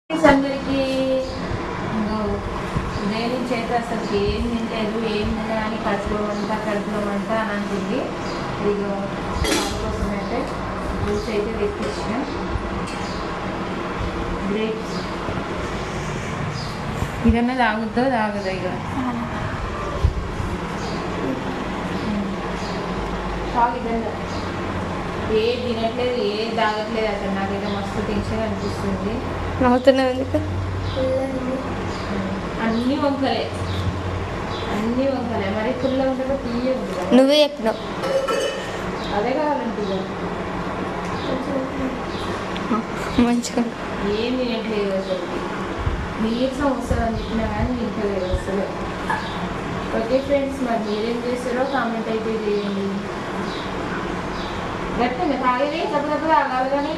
అందరికీ నేను చేత అసలు ఏం తినలేదు, ఏం తినని కడుపులో వంట అని అంటుంది. ఇక కోసం అయితే జ్యూస్ అయితే తెప్పించిన గ్రేప్స్. ఇదన్నా తాగుద్దో తాగదో ఇక ఇదన్నా ఏ తినట్లేదు, ఏ తాగట్లేదు. అసలు నాకైతే మస్తు టెన్షన్ అనిపిస్తుంది. నవ్వుతున్నావు అన్నీ వంకలే మరి ఫుల్గా ఉంటుందో తీయ ఉంటుంది. నువ్వే చెప్పినావు అదే కావాలంటే మంచిగా ఏం తినట్లేదు. అసలు నీరసం వస్తుంది అని చెప్పినా కానీ తింటలేదు అసలు. ఓకే ఫ్రెండ్స్, మరి మీరేం చేస్తారో కామెంట్ అయితే చేయండి. గట్టిగా తాగేది తప్ప తాగాలి కానీ